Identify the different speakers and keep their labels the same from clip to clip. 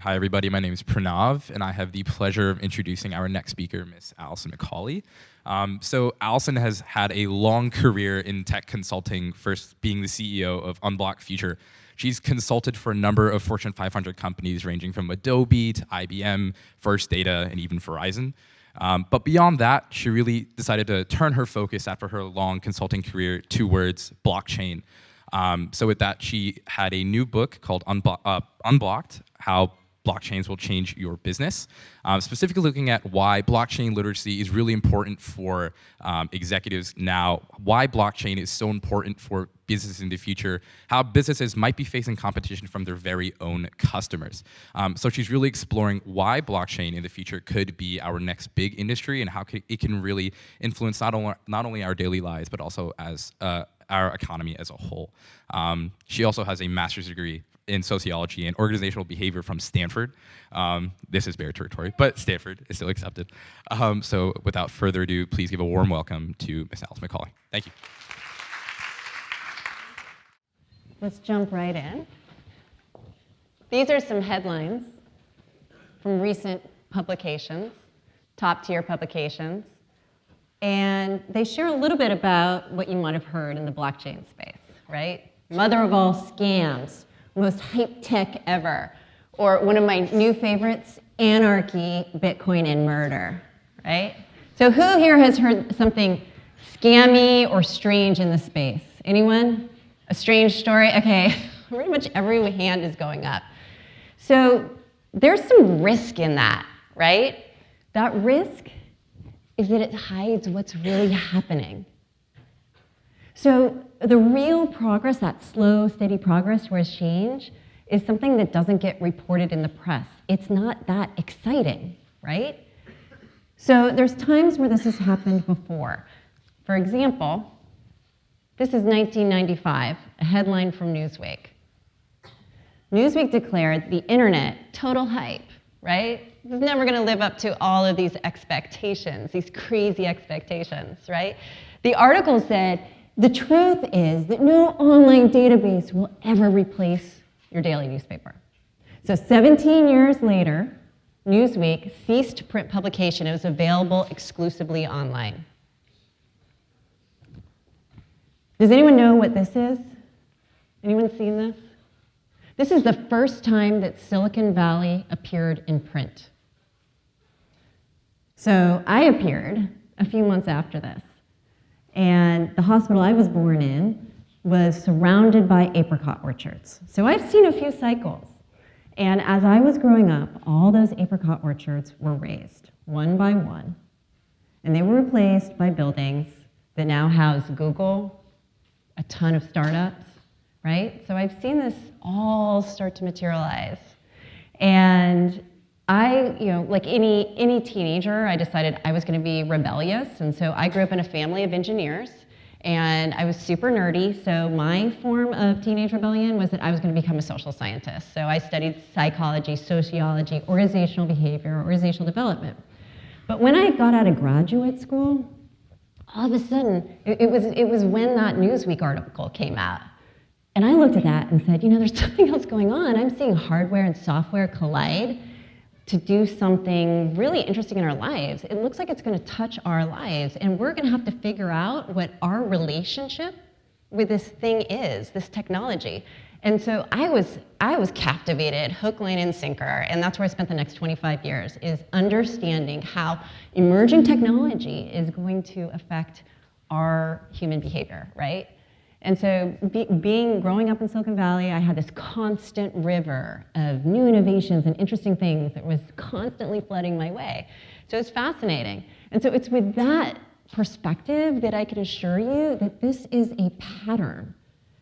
Speaker 1: Hi, everybody. My name is Pranav, and I have the pleasure of introducing our next speaker, Miss Alison McCauley. So Alison has had a long career in tech consulting, first being the CEO of Unblocked Future. She's consulted for a number of Fortune 500 companies ranging from Adobe to IBM, First Data, and even Verizon. But beyond that, she really decided to turn her focus after her long consulting career towards blockchain. So with that, she had a new book called Unblocked, How Blockchains Will Change Your Business, specifically looking at why blockchain literacy is really important for executives now, why blockchain is so important for businesses in the future, how businesses might be facing competition from their very own customers. So she's really exploring why blockchain in the future could be our next big industry and how it can really influence not only our daily lives, but also as our economy as a whole. She also has a master's degree in sociology and organizational behavior from Stanford. This is Bear territory, but Stanford is still accepted. So without further ado, please give a warm welcome to Ms. Alison McCauley. Thank you.
Speaker 2: Let's jump right in. These are some headlines from recent publications, top-tier publications, and they share a little bit about what you might have heard in the blockchain space, right? Mother of all scams, most hype tech ever, or one of my new favorites, anarchy, Bitcoin, and murder, right? So who here has heard something scammy or strange in the space? Anyone? A strange story? Okay, pretty much every hand is going up. So there's some risk in that, right? That risk is that it hides what's really happening. So the real progress, that slow, steady progress towards change, is something that doesn't get reported in the press. It's not that exciting, right? So there's times where this has happened before. For example, this is 1995, a headline from Newsweek. Newsweek declared the internet, total hype, right? It's never gonna live up to all of these expectations, these crazy expectations, right? The article said, the truth is that no online database will ever replace your daily newspaper. So 17 years later, Newsweek ceased print publication. It was available exclusively online. Does anyone know what this is? Anyone seen this? This is the first time that Silicon Valley appeared in print. So I appeared a few months after this. And the hospital I was born in was surrounded by apricot orchards. So I've seen a few cycles. And as I was growing up, all those apricot orchards were razed, one by one. And they were replaced by buildings that now house Google, a ton of startups, right? So I've seen this all start to materialize. And I, like any teenager, I decided I was going to be rebellious, and so I grew up in a family of engineers, and I was super nerdy, so my form of teenage rebellion was that I was going to become a social scientist. So I studied psychology, sociology, organizational behavior, organizational development. But when I got out of graduate school, all of a sudden, it was when that Newsweek article came out. And I looked at that and said, there's something else going on. I'm seeing hardware and software collide to do something really interesting in our lives. It looks like it's going to touch our lives, and we're going to have to figure out what our relationship with this thing is, this technology. And so I was captivated, hook, line, and sinker, and that's where I spent the next 25 years, is understanding how emerging technology is going to affect our human behavior, right? And so growing up in Silicon Valley, I had this constant river of new innovations and interesting things that was constantly flooding my way. So it's fascinating. And so it's with that perspective that I can assure you that this is a pattern.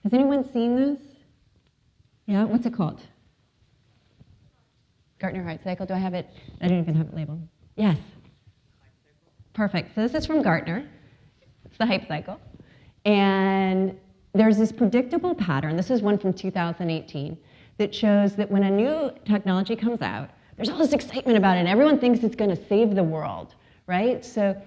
Speaker 2: Has anyone seen this? Yeah, what's it called? Gartner Hype Cycle. Do I have it? I don't even have it labeled. Yes. Perfect. So this is from Gartner. It's the hype cycle. And there's this predictable pattern, this is one from 2018, that shows that when a new technology comes out, there's all this excitement about it, and everyone thinks it's going to save the world, right? So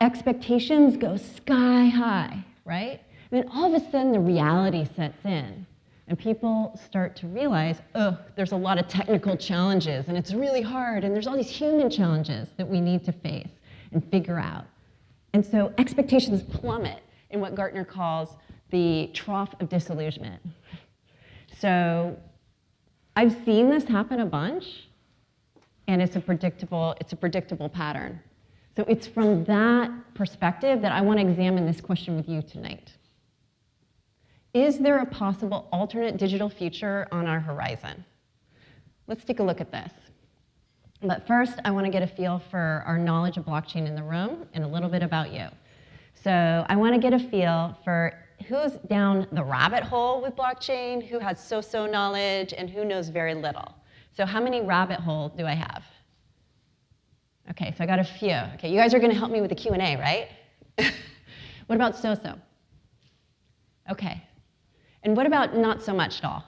Speaker 2: expectations go sky high, right? And then all of a sudden, the reality sets in. And people start to realize, oh, there's a lot of technical challenges, and it's really hard, and there's all these human challenges that we need to face and figure out. And so expectations plummet in what Gartner calls the trough of disillusionment. So I've seen this happen a bunch, and it's a predictable pattern. So it's from that perspective that I want to examine this question with you tonight. Is there a possible alternate digital future on our horizon? Let's take a look at this. But first, I want to get a feel for our knowledge of blockchain in the room and a little bit about you. So I want to get a feel for who's down the rabbit hole with blockchain, who has so-so knowledge, and who knows very little. So how many rabbit holes do I have? Okay, so I got a few. Okay, you guys are going to help me with the Q&A, right? What about so-so? Okay. And what about not so much at all?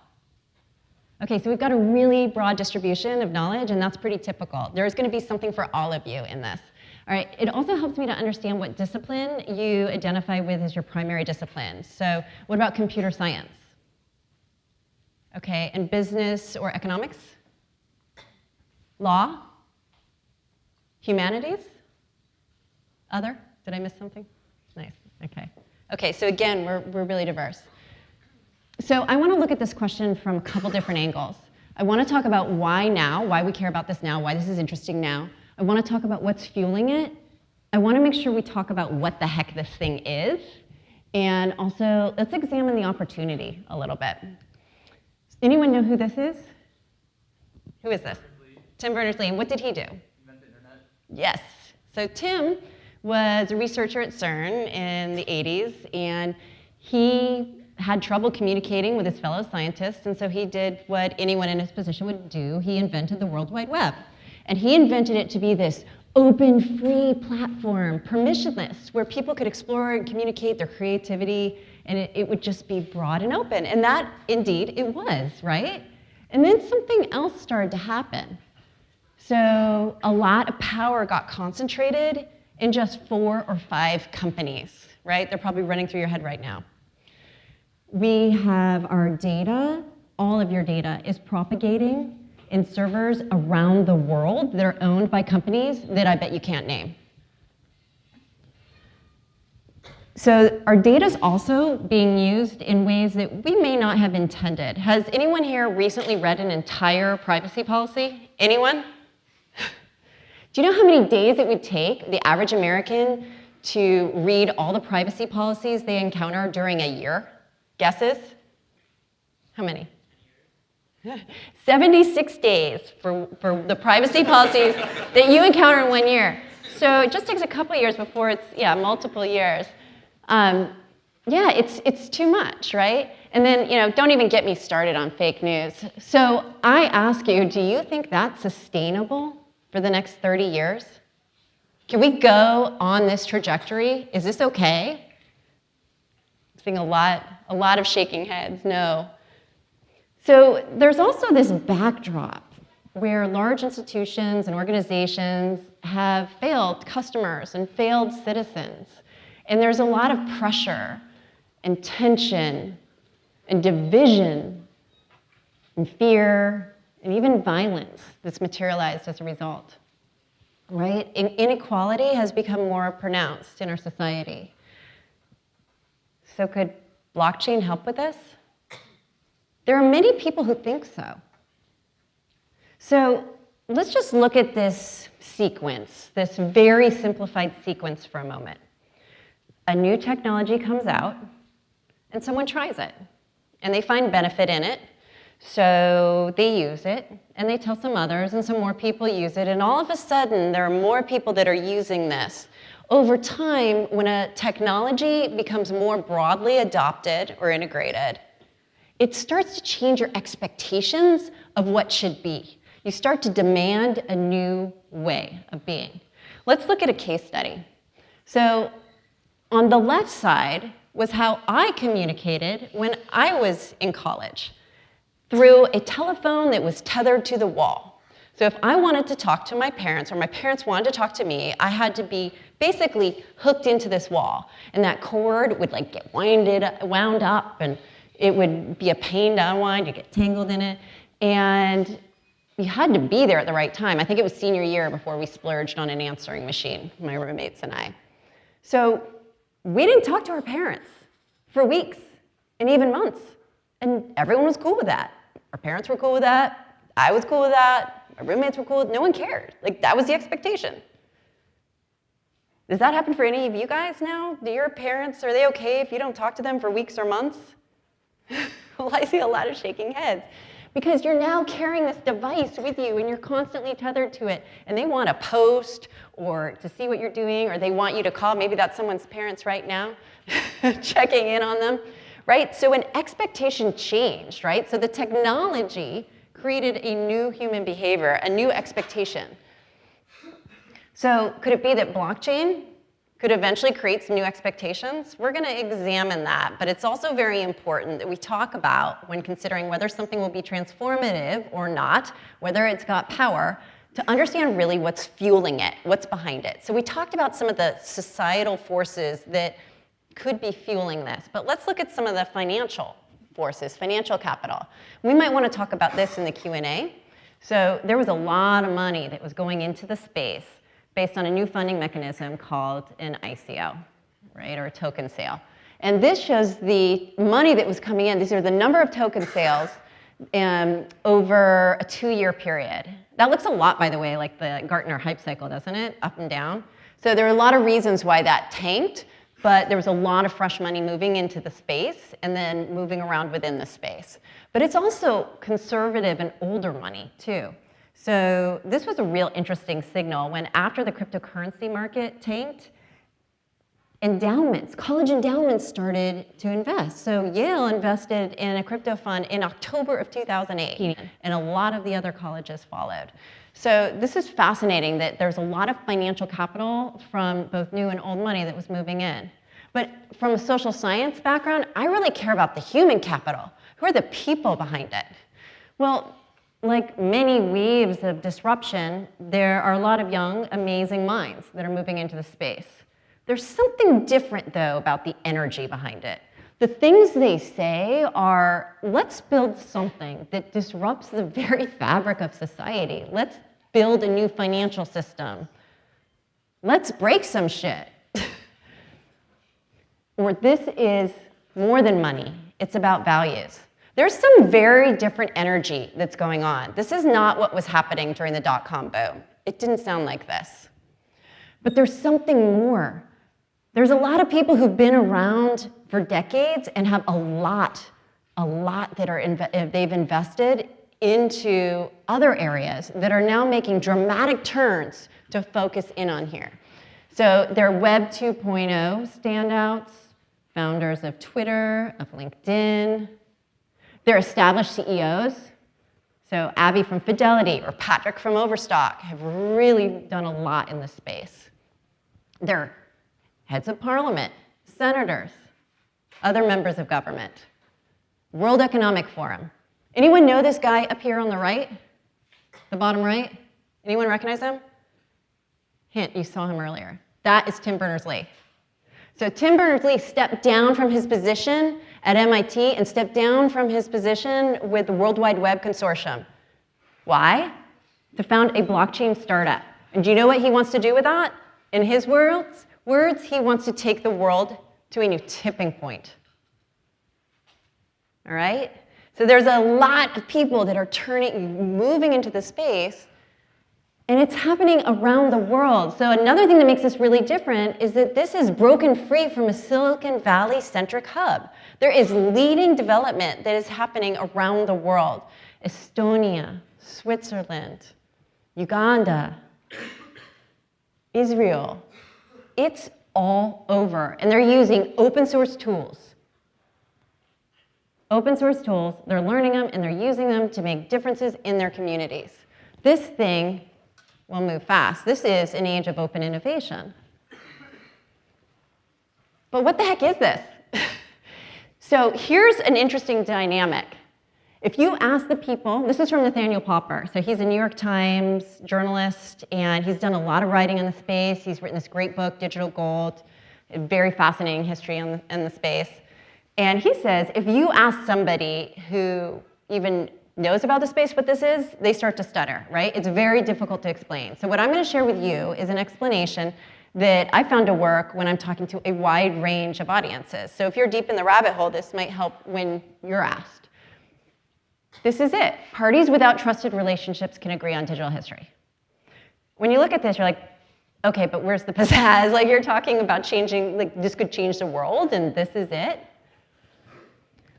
Speaker 2: Okay, so we've got a really broad distribution of knowledge, and that's pretty typical. There's going to be something for all of you in this. All right, it also helps me to understand what discipline you identify with as your primary discipline. So what about computer science? Okay, and business or economics? Law? Humanities? Other? Did I miss something? Nice, okay. Okay, so again, we're really diverse. So I want to look at this question from a couple different angles. I want to talk about why now, why we care about this now, why this is interesting now. I want to talk about what's fueling it. I want to make sure we talk about what the heck this thing is. And also, let's examine the opportunity a little bit. Anyone know who this is? Who is this? Tim Berners-Lee. And what did he do?
Speaker 3: Invent the internet.
Speaker 2: Yes. So Tim was a researcher at CERN in the 80s, and he had trouble communicating with his fellow scientists, and so he did what anyone in his position would do. He invented the World Wide Web. And he invented it to be this open, free platform, permissionless, where people could explore and communicate their creativity, and it would just be broad and open. And that, indeed, it was, right? And then something else started to happen. So a lot of power got concentrated in just 4 or 5 companies, right? They're probably running through your head right now. We have our data, all of your data is propagating in servers around the world that are owned by companies that I bet you can't name. So our data is also being used in ways that we may not have intended. Has anyone here recently read an entire privacy policy? Anyone? Do you know how many days it would take the average American to read all the privacy policies they encounter during a year? Guesses? How many? 76 days for the privacy policies that you encounter in 1 year. So it just takes a couple of years before it's, multiple years. It's too much, right? And then, don't even get me started on fake news. So I ask you, do you think that's sustainable for the next 30 years? Can we go on this trajectory? Is this okay? I'm seeing a lot of shaking heads, no. So there's also this backdrop where large institutions and organizations have failed customers and failed citizens. And there's a lot of pressure and tension and division and fear and even violence that's materialized as a result, right? Inequality has become more pronounced in our society. So could blockchain help with this? There are many people who think so. So let's just look at this sequence, this very simplified sequence for a moment. A new technology comes out, and someone tries it, and they find benefit in it, so they use it, and they tell some others, and some more people use it, and all of a sudden, there are more people that are using this. Over time, when a technology becomes more broadly adopted or integrated, it starts to change your expectations of what should be. You start to demand a new way of being. Let's look at a case study. So on the left side was how I communicated when I was in college, through a telephone that was tethered to the wall. So if I wanted to talk to my parents, or my parents wanted to talk to me, I had to be basically hooked into this wall. And that cord would get wound up, and It would be a pain to unwind, you get tangled in it, and you had to be there at the right time. I think it was senior year before we splurged on an answering machine, my roommates and I. So we didn't talk to our parents for weeks and even months, and everyone was cool with that. Our parents were cool with that, I was cool with that, my roommates were cool with it, no one cared. Like, that was the expectation. Does that happen for any of you guys now? Do your parents, are they okay if you don't talk to them for weeks or months? Well, I see a lot of shaking heads. Because you're now carrying this device with you and you're constantly tethered to it. And they want to post or to see what you're doing, or they want you to call. Maybe that's someone's parents right now, checking in on them, right? So an expectation changed, right? So the technology created a new human behavior, a new expectation. So could it be that blockchain could eventually create some new expectations? We're going to examine that, but it's also very important that we talk about, when considering whether something will be transformative or not, whether it's got power, to understand really what's fueling it, what's behind it. So we talked about some of the societal forces that could be fueling this, but let's look at some of the financial forces, financial capital. We might want to talk about this in the Q&A. So there was a lot of money that was going into the space based on a new funding mechanism called an ICO, right, or a token sale. And this shows the money that was coming in. These are the number of token sales over a 2-year period. That looks a lot, by the way, like the Gartner hype cycle, doesn't it? Up and down. So there are a lot of reasons why that tanked, but there was a lot of fresh money moving into the space and then moving around within the space. But it's also conservative and older money, too. So this was a real interesting signal when, after the cryptocurrency market tanked, endowments, college endowments started to invest. So Yale invested in a crypto fund in October of 2008, and a lot of the other colleges followed. So this is fascinating that there's a lot of financial capital from both new and old money that was moving in. But from a social science background, I really care about the human capital. Who are the people behind it? Well, like many waves of disruption, there are a lot of young, amazing minds that are moving into the space. There's something different, though, about the energy behind it. The things they say are, let's build something that disrupts the very fabric of society. Let's build a new financial system. Let's break some shit. Or this is more than money. It's about values. There's some very different energy that's going on. This is not what was happening during the dot-com boom. It didn't sound like this. But there's something more. There's a lot of people who've been around for decades and have a lot that are they've invested into other areas that are now making dramatic turns to focus in on here. So they're Web 2.0 standouts, founders of Twitter, of LinkedIn. They're established CEOs. So Abby from Fidelity or Patrick from Overstock have really done a lot in this space. They're heads of parliament, senators, other members of government. World Economic Forum. Anyone know this guy up here on the right? The bottom right? Anyone recognize him? Hint, you saw him earlier. That is Tim Berners-Lee. So Tim Berners-Lee stepped down from his position at MIT and stepped down from his position with the World Wide Web Consortium. Why? To found a blockchain startup. And do you know what he wants to do with that? In his words, he wants to take the world to a new tipping point. All right? So there's a lot of people that are moving into the space, and it's happening around the world. So another thing that makes this really different is that this is broken free from a Silicon Valley-centric hub. There is leading development that is happening around the world. Estonia, Switzerland, Uganda, Israel. It's all over, and they're using open source tools. Open source tools, they're learning them and they're using them to make differences in their communities. This thing will move fast. This is an age of open innovation. But what the heck is this? So here's an interesting dynamic. If you ask the people, this is from Nathaniel Popper. So he's a New York Times journalist, and he's done a lot of writing in the space. He's written this great book, Digital Gold, a very fascinating history in the space. And he says, if you ask somebody who even knows about the space what this is, they start to stutter, right? It's very difficult to explain. So what I'm going to share with you is an explanation that I found to work when I'm talking to a wide range of audiences. So if you're deep in the rabbit hole, this might help when you're asked. This is it. Parties without trusted relationships can agree on digital history. When you look at this, you're like, okay, but where's the pizzazz? Like, you're talking about changing, like, this could change the world, and this is it?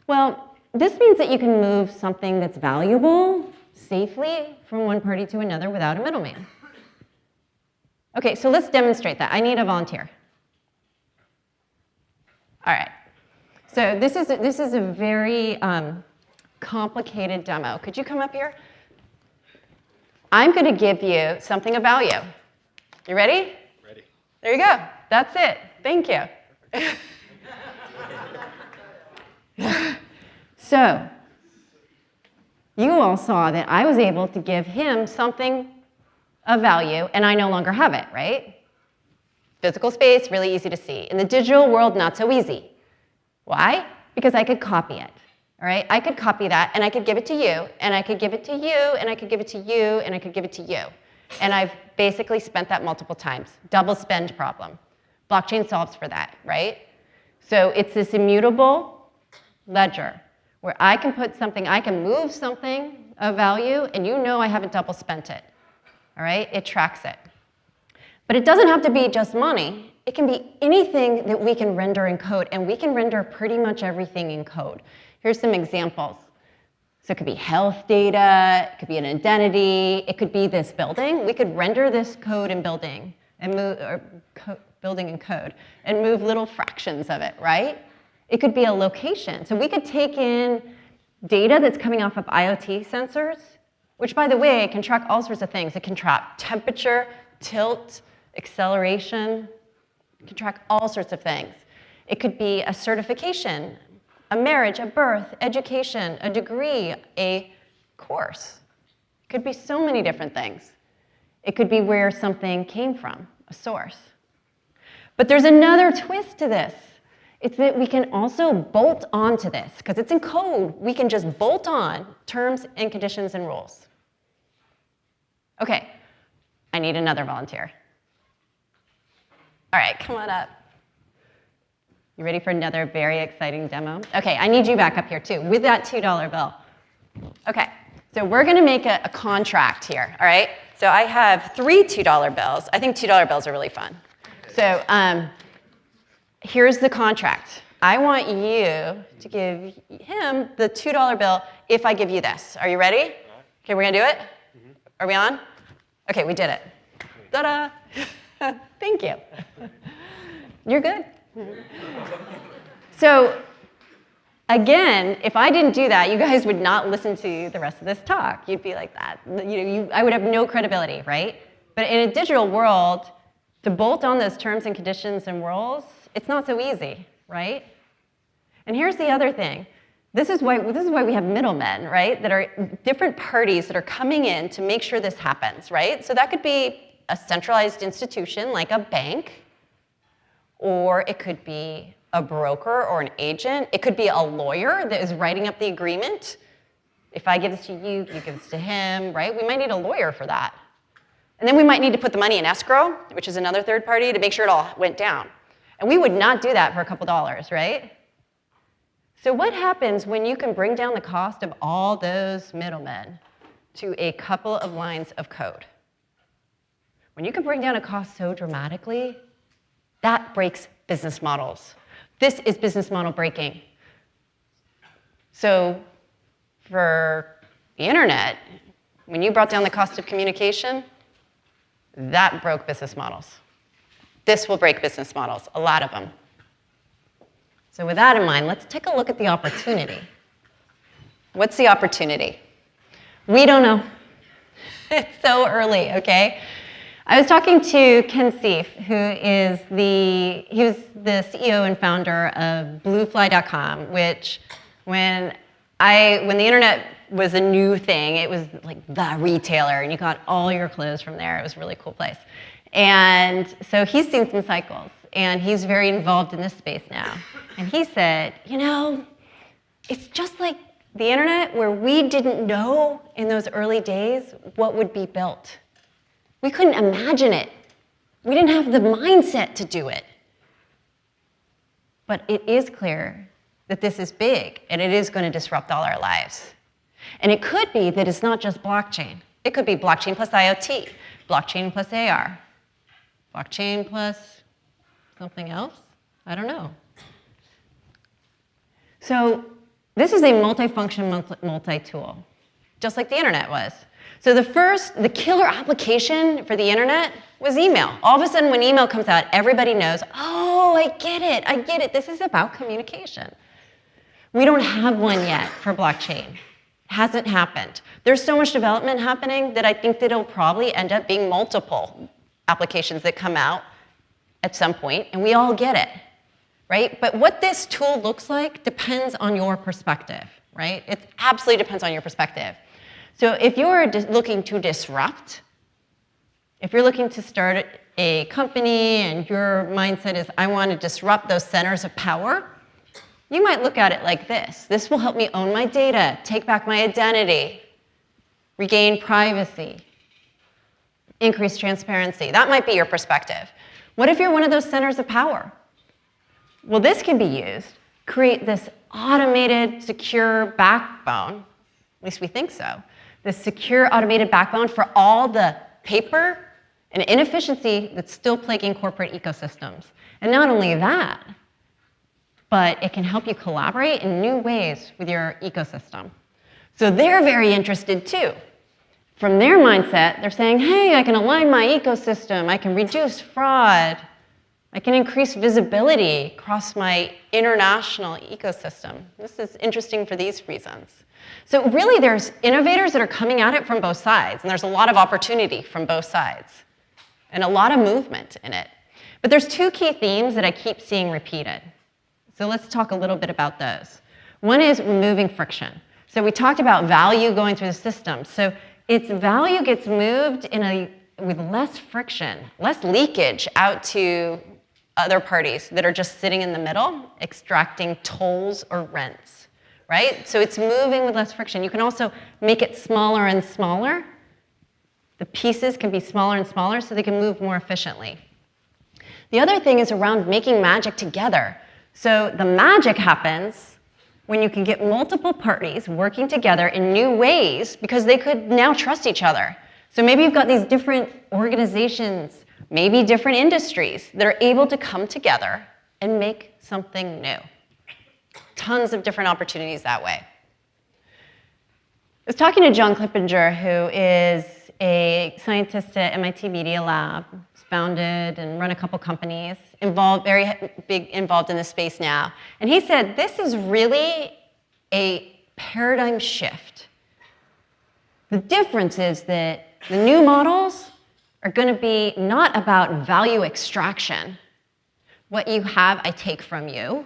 Speaker 2: Well, this means that you can move something that's valuable safely from one party to another without a middleman. Okay, so let's demonstrate that. I need a volunteer. All right. So this is a very complicated demo. Could you come up here? I'm going to give you something of value. You ready?
Speaker 3: Ready.
Speaker 2: There you go. That's it. Thank you. So, you all saw that I was able to give him something of value, and I no longer have it, right? Physical space, really easy to see. In the digital world, not so easy. Why? Because I could copy it, all right? I could copy that, and I could give it to you, and I could give it to you, and I could give it to you, and I could give it to you. And I've basically spent that multiple times. Double spend problem. Blockchain solves for that, right? So it's this immutable ledger where I can put something, I can move something of value, and you know I haven't double spent it, all right? It tracks it. But it doesn't have to be just money. It can be anything that we can render in code, and we can render pretty much everything in code. Here's some examples. So it could be health data, it could be an identity, it could be this building. We could render this code in building and move, building in code, and move little fractions of it, right? It could be a location. So we could take in data that's coming off of IoT sensors, which, by the way, can track all sorts of things. It can track temperature, tilt, acceleration. It can track all sorts of things. It could be a certification, a marriage, a birth, education, a degree, a course. It could be so many different things. It could be where something came from, a source. But there's another twist to this. It's that we can also bolt onto this, because it's in code. We can just bolt on terms and conditions and rules. Okay, I need another volunteer. All right, come on up. You ready for another very exciting demo? Okay, I need you back up here too, with that $2 bill. Okay, so we're gonna make a contract here, all right? So I have 3 $2 bills. I think $2 bills are really fun. So here's the contract. I want you to give him the $2 bill if I give you this. Are you ready? Okay, we're gonna do it? Are we on? Okay, we did it. Ta-da! Thank you. You're good. So again, if I didn't do that, you guys would not listen to the rest of this talk. You'd be like that. I would have no credibility, right? But in a digital world, to bolt on those terms and conditions and rules, it's not so easy, right? And here's the other thing. This is why we have middlemen, right? That are different parties that are coming in to make sure this happens, right? So that could be a centralized institution like a bank, or it could be a broker or an agent. It could be a lawyer that is writing up the agreement. If I give this to you, you give this to him, right? We might need a lawyer for that. And then we might need to put the money in escrow, which is another third party, to make sure it all went down. And we would not do that for a couple dollars, right? So what happens when you can bring down the cost of all those middlemen to a couple of lines of code? When you can bring down a cost so dramatically, that breaks business models. This is business model breaking. So for the internet, when you brought down the cost of communication, that broke business models. This will break business models, a lot of them. So with that in mind, let's take a look at the opportunity. What's the opportunity? We don't know. It's so early, okay? I was talking to Ken Seif, who is he was the CEO and founder of Bluefly.com, which when the internet was a new thing, it was like the retailer, and you got all your clothes from there. It was a really cool place. And so he's seen some cycles. and he's very involved in this space now. And he said, it's just like the internet where we didn't know in those early days what would be built. We couldn't imagine it. We didn't have the mindset to do it. But it is clear that this is big, and it is going to disrupt all our lives. And it could be that it's not just blockchain. It could be blockchain plus IoT, blockchain plus AR, blockchain plus something else. I don't know. So this is a multifunction multi-tool, just like the internet was. So the killer application for the internet was email. All of a sudden, when email comes out, everybody knows, oh, I get it. This is about communication. We don't have one yet for blockchain. Hasn't happened. There's so much development happening that I think that it'll probably end up being multiple applications that come out at some point, and we all get it, right? But what this tool looks like depends on your perspective, right? It absolutely depends on your perspective. So if you're looking to disrupt, if you're looking to start a company and your mindset is, I want to disrupt those centers of power, you might look at it like this. This will help me own my data, take back my identity, regain privacy, increase transparency. That might be your perspective. What if you're one of those centers of power? Well, this can be used, create this automated, secure backbone, at least we think so, this secure automated backbone for all the paper and inefficiency that's still plaguing corporate ecosystems. And not only that, but it can help you collaborate in new ways with your ecosystem. So they're very interested too. From their mindset, they're saying, hey, I can align my ecosystem, I can reduce fraud, I can increase visibility across my international ecosystem. This is interesting for these reasons. So really, there's innovators that are coming at it from both sides, and there's a lot of opportunity from both sides, and a lot of movement in it. But there's two key themes that I keep seeing repeated. So let's talk a little bit about those. One is removing friction. So we talked about value going through the system. So its value gets moved with less friction, less leakage out to other parties that are just sitting in the middle, extracting tolls or rents, right? So it's moving with less friction. You can also make it smaller and smaller. The pieces can be smaller and smaller so they can move more efficiently. The other thing is around making magic together. So the magic happens when you can get multiple parties working together in new ways because they could now trust each other. So maybe you've got these different organizations, maybe different industries that are able to come together and make something new. Tons of different opportunities that way. I was talking to John Clippinger, who is a scientist at MIT Media Lab, founded and run a couple companies, very big involved in this space now. And he said, this is really a paradigm shift. The difference is that the new models are going to be not about value extraction. What you have, I take from you.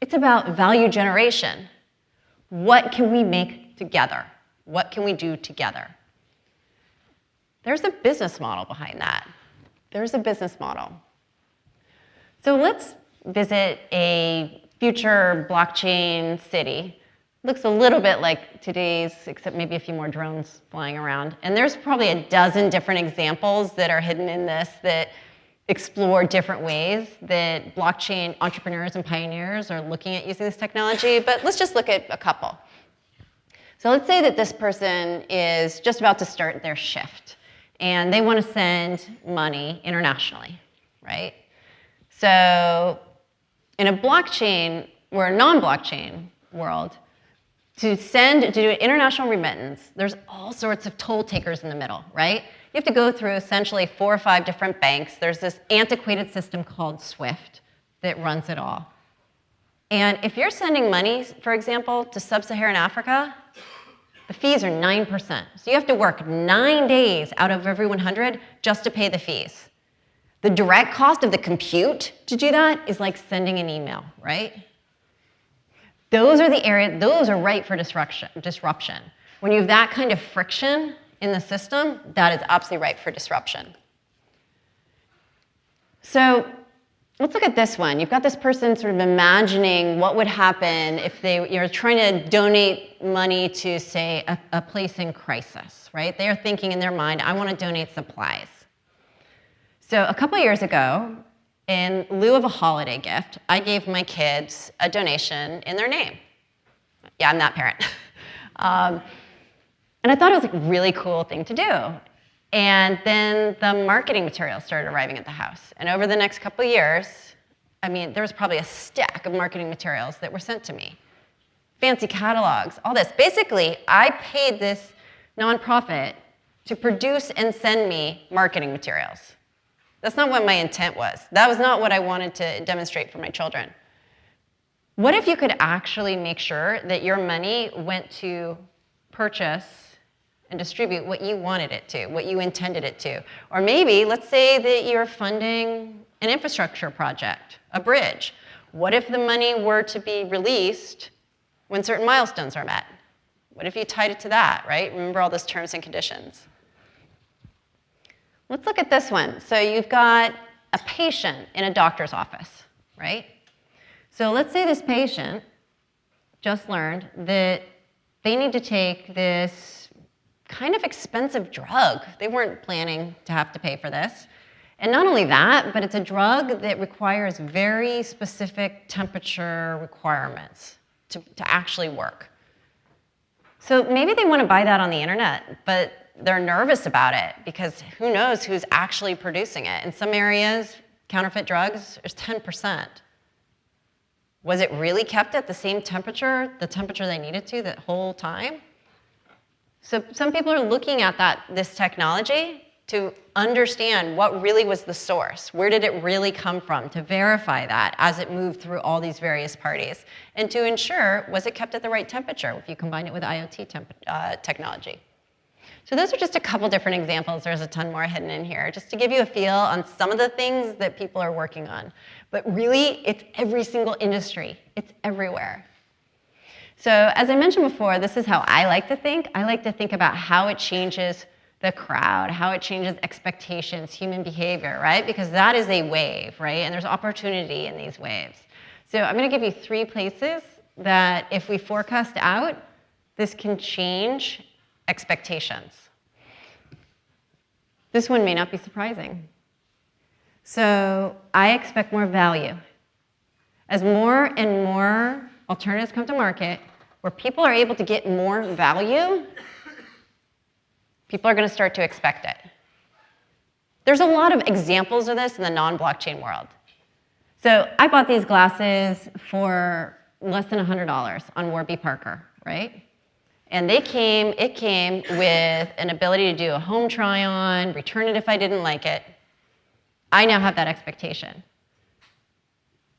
Speaker 2: It's about value generation. What can we make together? What can we do together? There's a business model behind that. There's a business model. So let's visit a future blockchain city. Looks a little bit like today's, except maybe a few more drones flying around. And there's probably a dozen different examples that are hidden in this that explore different ways that blockchain entrepreneurs and pioneers are looking at using this technology. But let's just look at a couple. So let's say that this person is just about to start their shift, and they want to send money internationally, right? So in a blockchain or a non-blockchain world, to do an international remittance, there's all sorts of toll takers in the middle, right? You have to go through essentially 4 or 5 different banks. There's this antiquated system called SWIFT that runs it all. And if you're sending money, for example, to sub-Saharan Africa, the fees are 9%. So you have to work 9 days out of every 100 just to pay the fees. The direct cost of the compute to do that is like sending an email, right? Those are the areas, those are ripe for disruption. When you have that kind of friction in the system, that is absolutely ripe for disruption. So let's look at this one. You've got this person sort of imagining what would happen if you're trying to donate money to, say, a place in crisis, right? They're thinking in their mind, I want to donate supplies. So a couple years ago, in lieu of a holiday gift, I gave my kids a donation in their name. Yeah, I'm that parent. And I thought it was a really cool thing to do. And then the marketing materials started arriving at the house. And over the next couple of years, I mean, there was probably a stack of marketing materials that were sent to me. Fancy catalogs, all this. Basically, I paid this nonprofit to produce and send me marketing materials. That's not what my intent was. That was not what I wanted to demonstrate for my children. What if you could actually make sure that your money went to purchase and distribute what you wanted it to, what you intended it to? Or maybe, let's say that you're funding an infrastructure project, a bridge. What if the money were to be released when certain milestones are met? What if you tied it to that, right? Remember all those terms and conditions. Let's look at this one. So you've got a patient in a doctor's office, right? So let's say this patient just learned that they need to take this kind of expensive drug. They weren't planning to have to pay for this. And not only that, but it's a drug that requires very specific temperature requirements to actually work. So maybe they want to buy that on the internet, but they're nervous about it because who knows who's actually producing it. In some areas, counterfeit drugs is 10%. Was it really kept at the same temperature, the temperature they needed to the whole time? So some people are looking at this technology to understand what really was the source. Where did it really come from? To verify that as it moved through all these various parties. And to ensure, was it kept at the right temperature if you combine it with IoT technology? So those are just a couple different examples. There's a ton more hidden in here, just to give you a feel on some of the things that people are working on. But really, it's every single industry. It's everywhere. So as I mentioned before, this is how I like to think. I like to think about how it changes the crowd, how it changes expectations, human behavior, right? Because that is a wave, right? And there's opportunity in these waves. So I'm going to give you 3 places that if we forecast out, this can change expectations. This one may not be surprising. So I expect more value. As more and more alternatives come to market, where people are able to get more value, people are going to start to expect it. There's a lot of examples of this in the non-blockchain world. So I bought these glasses for less than $100 on Warby Parker, right? And it came with an ability to do a home try-on, return it if I didn't like it. I now have that expectation.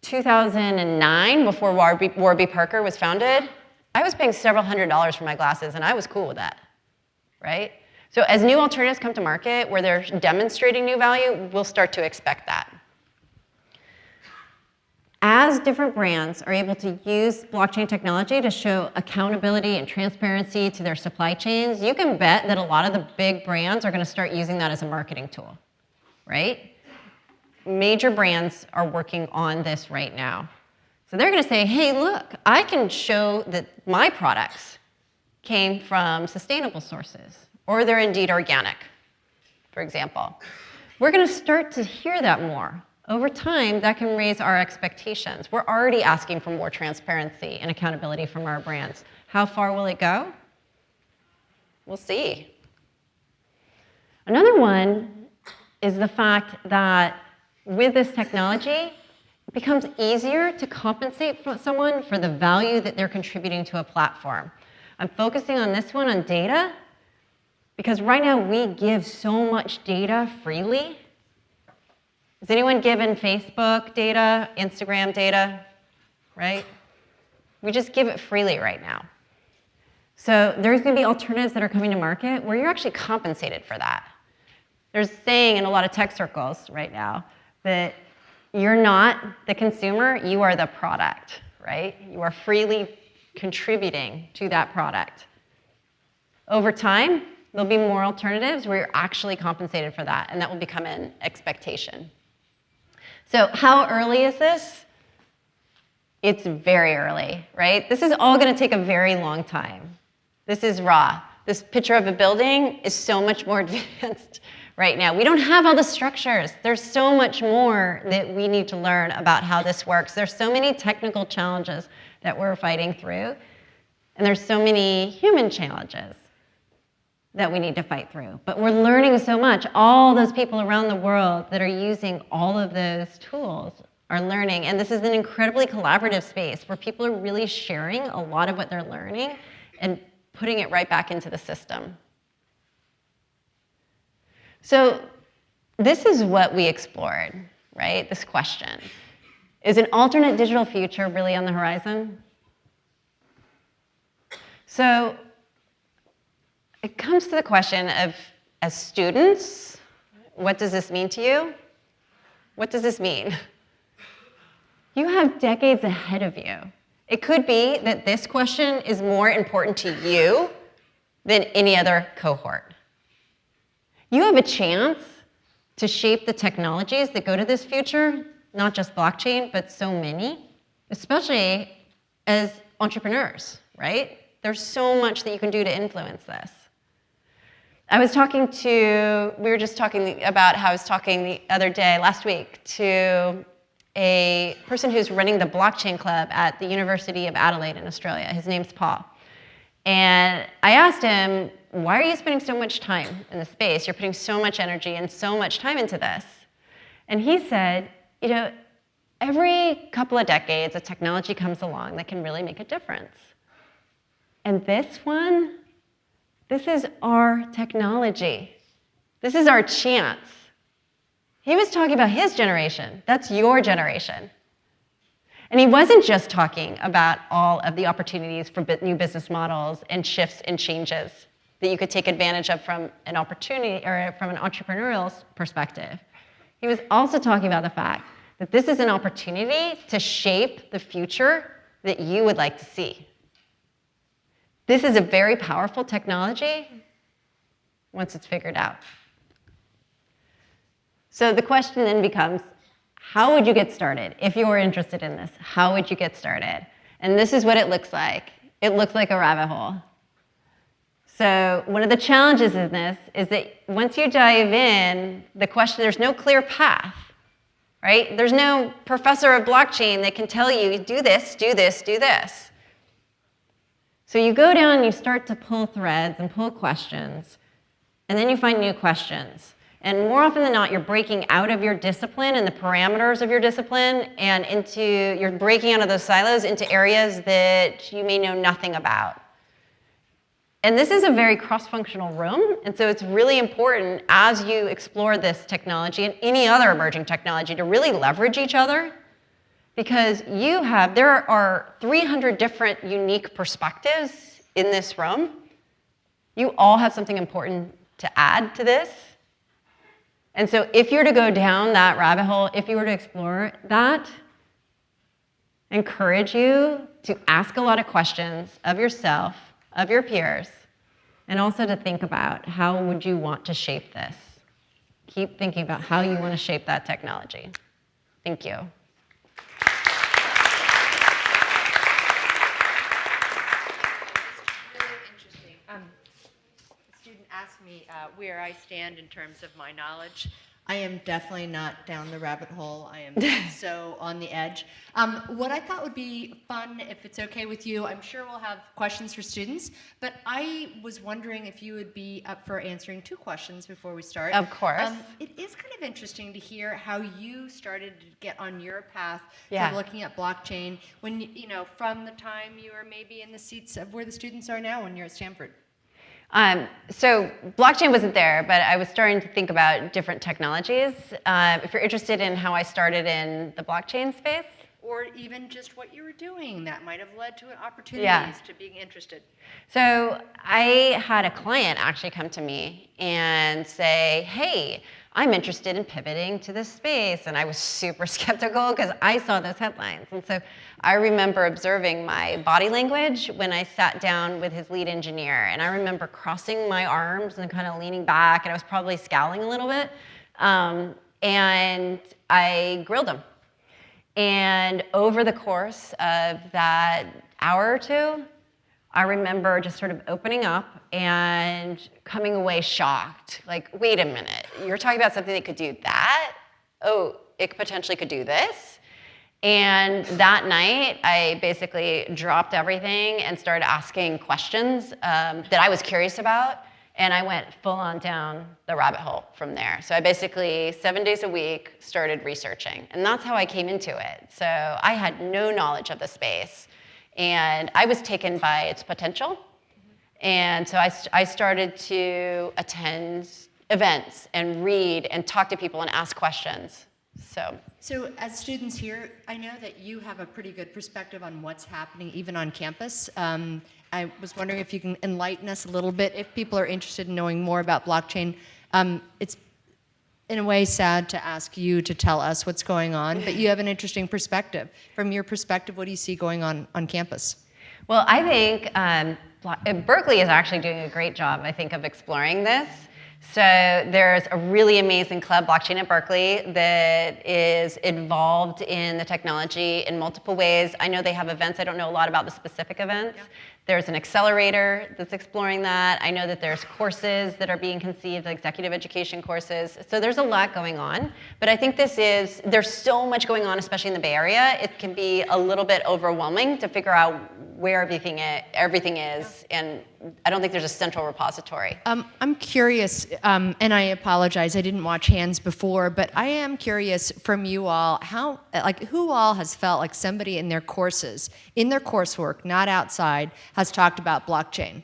Speaker 2: 2009, before Warby Parker was founded, I was paying several $100s for my glasses, and I was cool with that, right? So as new alternatives come to market where they're demonstrating new value, we'll start to expect that. As different brands are able to use blockchain technology to show accountability and transparency to their supply chains, you can bet that a lot of the big brands are going to start using that as a marketing tool, right? Major brands are working on this right now. So they're going to say, hey, look, I can show that my products came from sustainable sources, or they're indeed organic, for example. We're going to start to hear that more. Over time, that can raise our expectations. We're already asking for more transparency and accountability from our brands. How far will it go? We'll see. Another one is the fact that with this technology, it becomes easier to compensate someone for the value that they're contributing to a platform. I'm focusing on this one on data, because right now we give so much data freely. Has anyone given Facebook data, Instagram data, right? We just give it freely right now. So there's going to be alternatives that are coming to market where you're actually compensated for that. There's a saying in a lot of tech circles right now that you're not the consumer, you are the product, right? You are freely contributing to that product. Over time, there'll be more alternatives where you're actually compensated for that, and that will become an expectation. So how early is this? It's very early, right? This is all going to take a very long time. This is raw. This picture of a building is so much more advanced right now. We don't have all the structures. There's so much more that we need to learn about how this works. There's so many technical challenges that we're fighting through, and there's so many human challenges that we need to fight through. But we're learning so much. All those people around the world that are using all of those tools are learning, and this is an incredibly collaborative space where people are really sharing a lot of what they're learning and putting it right back into the system. So this is what we explored, right? This question. Is an alternate digital future really on the horizon? So it comes to the question of, as students, what does this mean to you? What does this mean? You have decades ahead of you. It could be that this question is more important to you than any other cohort. You have a chance to shape the technologies that go to this future, not just blockchain, but so many, especially as entrepreneurs, right? There's so much that you can do to influence this. We were just talking about how I was talking the other day, last week, to a person who's running the blockchain club at the University of Adelaide in Australia. His name's Paul. And I asked him, why are you spending so much time in the space? You're putting so much energy and so much time into this. And he said, every couple of decades, a technology comes along that can really make a difference. And this is our technology. This is our chance. He was talking about his generation. That's your generation. And he wasn't just talking about all of the opportunities for new business models and shifts and changes that you could take advantage of from an opportunity or from an entrepreneurial perspective. He was also talking about the fact that this is an opportunity to shape the future that you would like to see. This is a very powerful technology once it's figured out. So the question then becomes, how would you get started? If you were interested in this, how would you get started? And this is what it looks like. It looks like a rabbit hole. So one of the challenges in this is that once you dive in, there's no clear path, right? There's no professor of blockchain that can tell you, do this, do this, do this. So you go down and you start to pull threads and pull questions, and then you find new questions. And more often than not, you're breaking out of your discipline and the parameters of your discipline, and you're breaking out of those silos into areas that you may know nothing about. And this is a very cross-functional room, and so it's really important as you explore this technology and any other emerging technology to really leverage each other, because there are 300 different unique perspectives in this room. You all have something important to add to this. And so if you were to go down that rabbit hole, if you were to explore that, I encourage you to ask a lot of questions of yourself, of your peers, and also to think about how would you want to shape this. Keep thinking about how you want to shape that technology. Thank you.
Speaker 3: Asked me where I stand in terms of my knowledge. I am definitely not down the rabbit hole. I am so on the edge. What I thought would be fun, if it's okay with you, I'm sure we'll have questions for students, but I was wondering if you would be up for answering 2 questions before we start.
Speaker 2: Of course.
Speaker 3: It is kind of interesting to hear how you started to get on your path
Speaker 2: Yeah.
Speaker 3: to looking at blockchain when, from the time you were maybe in the seats of where the students are now when you're at Stanford.
Speaker 2: So blockchain wasn't there, but I was starting to think about different technologies. If you're interested in how I started in the blockchain space.
Speaker 3: Or even just what you were doing that might have led to opportunities to being interested.
Speaker 2: So I had a client actually come to me and say, hey, I'm interested in pivoting to this space. And I was super skeptical because I saw those headlines. And so I remember observing my body language when I sat down with his lead engineer. And I remember crossing my arms and kind of leaning back. And I was probably scowling a little bit. and I grilled them. And over the course of that hour or two, I remember just sort of opening up and coming away shocked. Like, wait a minute, you're talking about something that could do that? Oh, it potentially could do this? And that night, I basically dropped everything and started asking questions that I was curious about. And I went full on down the rabbit hole from there. So I basically, 7 days a week, started researching. And that's how I came into it. So I had no knowledge of the space. And I was taken by its potential. And so I started to attend events and read and talk to people and ask questions.
Speaker 3: So as students here, I know that you have a pretty good perspective on what's happening even on campus. I was wondering if you can enlighten us a little bit, if people are interested in knowing more about blockchain. It's in a way sad to ask you to tell us what's going on, but you have an interesting perspective. From your perspective, what do you see going on campus?
Speaker 2: Well, I think Berkeley is actually doing a great job, I think, of exploring this. So there's a really amazing club, Blockchain at Berkeley, that is involved in the technology in multiple ways. I know they have events. I don't know a lot about the specific events. Yeah. There's an accelerator that's exploring that. I know that there's courses that are being conceived, executive education courses. So there's a lot going on. But I think there's so much going on, especially in the Bay Area. It can be a little bit overwhelming to figure out where everything is, and I don't think there's a central repository.
Speaker 3: I'm curious, and I apologize, I didn't watch hands before, but I am curious from you all, who all has felt like somebody in their courses, in their coursework, not outside, has talked about blockchain?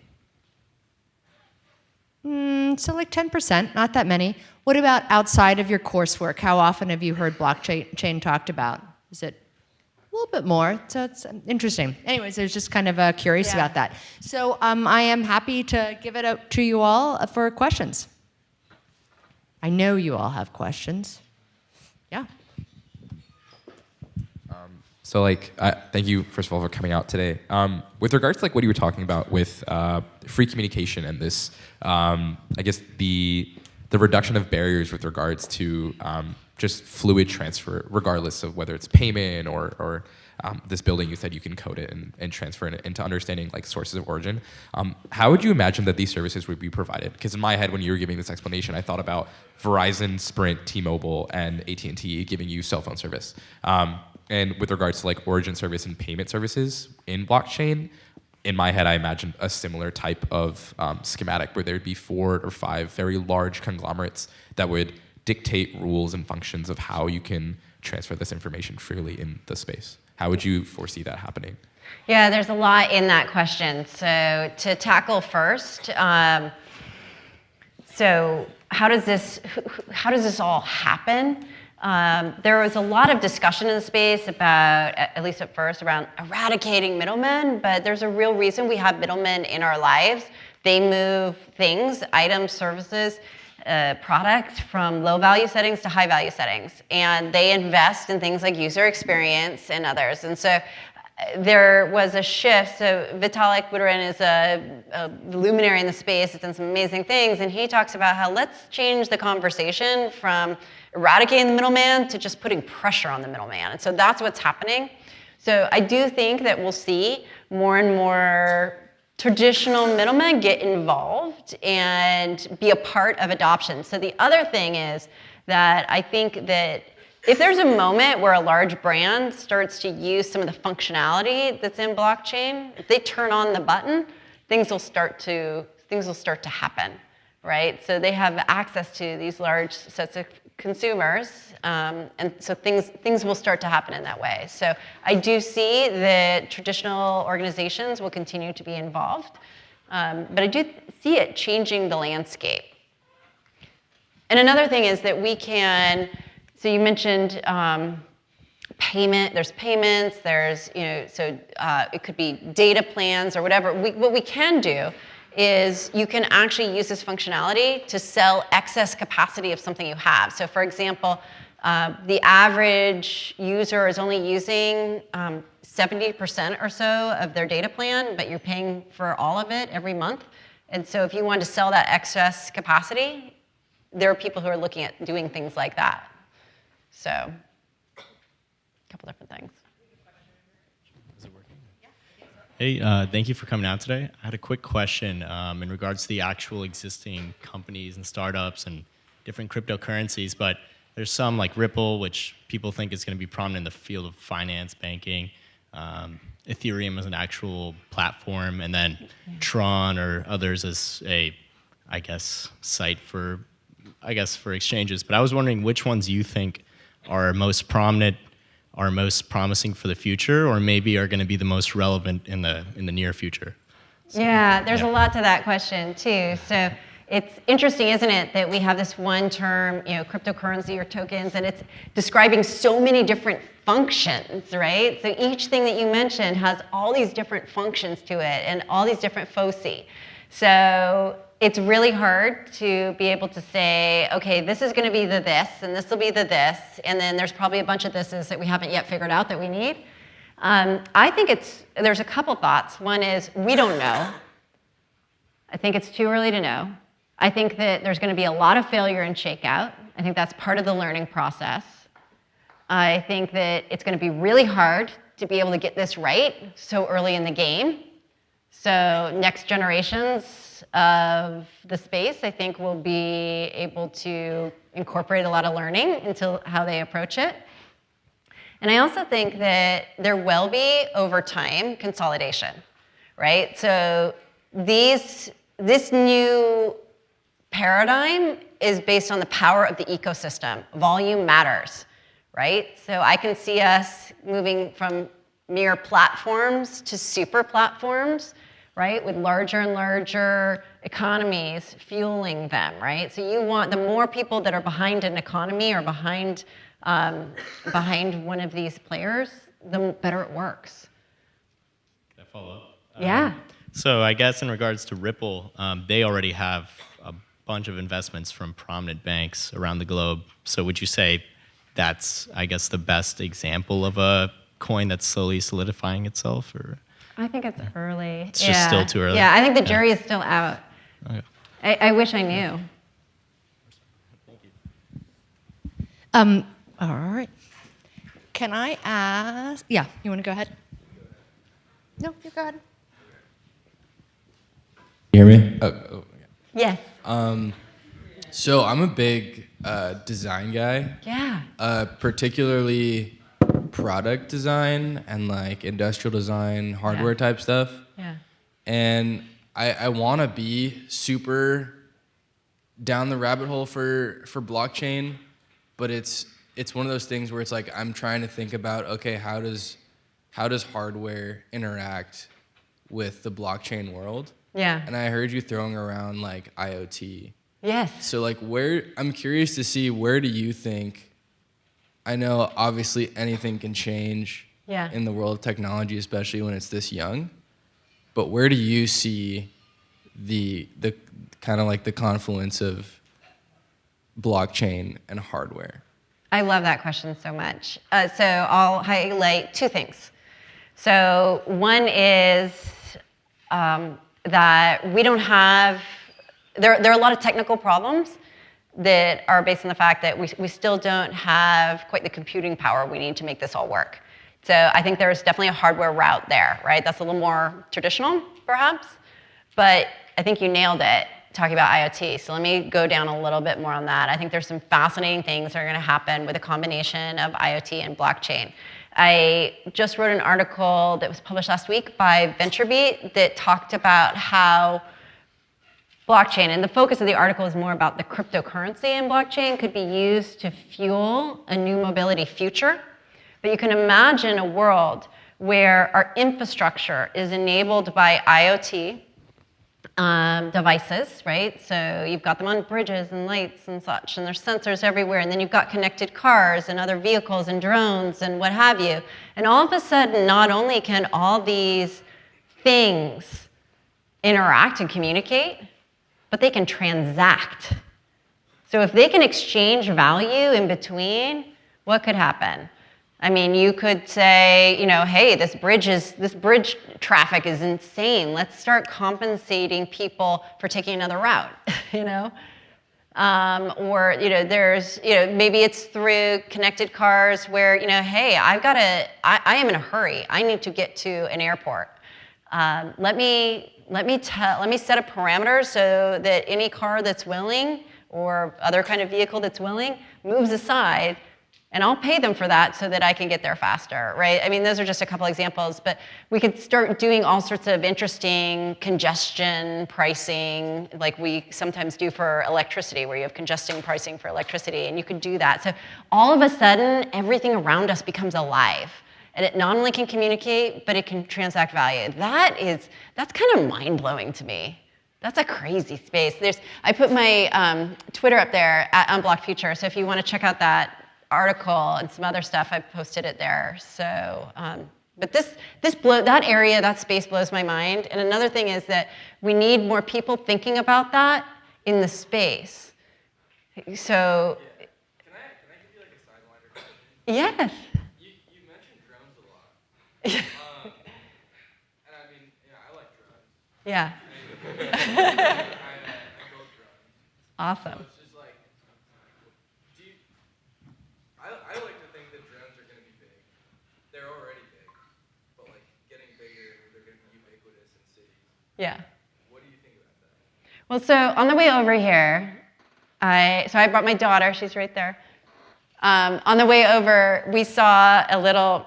Speaker 3: So like 10%, not that many. What about outside of your coursework? How often have you heard blockchain talked about? Is it a little bit more, so it's interesting. Anyways, I was just kind of curious about that. So I am happy to give it up to you all for questions. I know you all have questions. Yeah.
Speaker 1: Thank you, first of all, for coming out today. With regards to what you were talking about with free communication and this, I guess the reduction of barriers with regards to just fluid transfer, regardless of whether it's payment or this building, you said you can code it and transfer it into understanding sources of origin. How would you imagine that these services would be provided? Because in my head, when you were giving this explanation, I thought about Verizon, Sprint, T-Mobile, and AT&T giving you cell phone service. And with regards to origin service and payment services in blockchain, in my head, I imagined a similar type of schematic where there'd be 4 or 5 very large conglomerates that would dictate rules and functions of how you can transfer this information freely in the space. How would you foresee that happening?
Speaker 2: Yeah, there's a lot in that question. So to tackle first, so how does this all happen? There was a lot of discussion in the space about, at least at first, around eradicating middlemen, but there's a real reason we have middlemen in our lives. They move things, items, services, products from low value settings to high value settings. And they invest in things like user experience and others. And so there was a shift. So Vitalik Buterin is a luminary in the space. He's done some amazing things. And he talks about how let's change the conversation from eradicating the middleman to just putting pressure on the middleman. And so that's what's happening. So I do think that we'll see more and more traditional middlemen get involved and be a part of adoption. So the other thing is that I think that if there's a moment where a large brand starts to use some of the functionality that's in blockchain, if they turn on the button, things will start to happen, right? So they have access to these large sets of consumers, and so things will start to happen in that way. So I do see that traditional organizations will continue to be involved, but I do see it changing the landscape. And another thing is that we can, so you mentioned payment, there's payments, there's, it could be data plans or whatever. What we can do is you can actually use this functionality to sell excess capacity of something you have. So for example, the average user is only using 70% or so of their data plan, but you're paying for all of it every month. And so if you want to sell that excess capacity, there are people who are looking at doing things like that. So, a couple different things.
Speaker 4: Is it working? Hey, thank you for coming out today. I had a quick question in regards to the actual existing companies and startups and different cryptocurrencies, but there's some like Ripple, which people think is going to be prominent in the field of finance, banking. Ethereum as an actual platform, and then Tron or others as a, I guess, site for, for exchanges. But I was wondering which ones you think are most prominent, are most promising for the future, or maybe are going to be the most relevant in the near future. So,
Speaker 2: yeah, there's a lot to that question too. So it's interesting, isn't it, that we have this one term, cryptocurrency or tokens, and it's describing so many different functions, right? So each thing that you mentioned has all these different functions to it and all these different foci. So it's really hard to be able to say, okay, this is going to be the this, and this will be the this, and then there's probably a bunch of thises that we haven't yet figured out that we need. I think there's a couple thoughts. One is we don't know. I think it's too early to know. I think that there's going to be a lot of failure and shakeout. I think that's part of the learning process. I think that it's going to be really hard to be able to get this right so early in the game. So next generations of the space, I think, will be able to incorporate a lot of learning into how they approach it. And I also think that there will be, over time, consolidation, right? So this new paradigm is based on the power of the ecosystem. Volume matters, right? So I can see us moving from mere platforms to super platforms, right? With larger and larger economies fueling them, right? So you want, the more people that are behind an economy or behind one of these players, the better it works.
Speaker 4: Can I follow up?
Speaker 2: Yeah.
Speaker 4: So I guess in regards to Ripple, they already have a bunch of investments from prominent banks around the globe. So would you say that's, I guess, the best example of a coin that's slowly solidifying itself? Or
Speaker 2: I think it's early.
Speaker 4: It's just still too early?
Speaker 2: Yeah, I think the jury is still out.
Speaker 4: Okay.
Speaker 2: I wish I knew.
Speaker 3: All right. Can I ask? Yeah, you want to go ahead? No, you go ahead.
Speaker 5: You hear me? Oh,
Speaker 2: Yes.
Speaker 5: so I'm a big design guy,
Speaker 2: Yeah.
Speaker 5: particularly product design and like industrial design, hardware type stuff.
Speaker 2: Yeah.
Speaker 5: And I want to be super down the rabbit hole for blockchain, but it's one of those things where it's like I'm trying to think about, okay, how does hardware interact with the blockchain world?
Speaker 2: Yeah.
Speaker 5: And I heard you throwing around like IoT.
Speaker 2: Yes.
Speaker 5: So like I'm curious to see, where do you think, I know obviously anything can change in the world of technology, especially when it's this young, but where do you see the kind of like the confluence of blockchain and hardware?
Speaker 2: I love that question so much. So I'll highlight two things. So one is that we don't have, there are a lot of technical problems that are based on the fact that we still don't have quite the computing power we need to make this all work. So I think there's definitely a hardware route there, right? That's a little more traditional, perhaps, but I think you nailed it talking about IoT. So let me go down a little bit more on that. I think there's some fascinating things that are going to happen with a combination of IoT and blockchain. I just wrote an article that was published last week by VentureBeat that talked about how blockchain, and the focus of the article is more about the cryptocurrency in blockchain, could be used to fuel a new mobility future. But you can imagine a world where our infrastructure is enabled by IoT devices, right? So you've got them on bridges and lights and such, and there's sensors everywhere, and then you've got connected cars and other vehicles and drones and what have you. And all of a sudden, not only can all these things interact and communicate, but they can transact. So if they can exchange value in between, what could happen? I mean, you could say, hey, this bridge traffic is insane. Let's start compensating people for taking another route, Or there's maybe it's through connected cars where hey, I am in a hurry. I need to get to an airport. Let me set a parameter so that any car that's willing or other kind of vehicle that's willing moves aside, and I'll pay them for that so that I can get there faster, right? I mean, those are just a couple examples, but we could start doing all sorts of interesting congestion pricing, like we sometimes do for electricity, where you have congestion pricing for electricity, and you could do that. So all of a sudden, everything around us becomes alive. And it not only can communicate, but it can transact value. That's kind of mind-blowing to me. That's a crazy space. I put my Twitter up there at Unblocked Future, so if you want to check out that article and some other stuff, I've posted it there. So, but that area, that space blows my mind. And another thing is that we need more people thinking about that in the space. So,
Speaker 5: Yeah. Can I give you like a sidewinder question?
Speaker 2: Yes.
Speaker 5: You mentioned drones a lot. And I mean, I like drones.
Speaker 2: Yeah.
Speaker 5: I build drones.
Speaker 2: Awesome.
Speaker 5: So it's just like, I like to think that drones are going to be big. They're already big, but like getting bigger, they're going to be ubiquitous in cities.
Speaker 2: Yeah.
Speaker 5: What do you think about that?
Speaker 2: Well, so on the way over here, I brought my daughter. She's right there. On the way over, we saw a little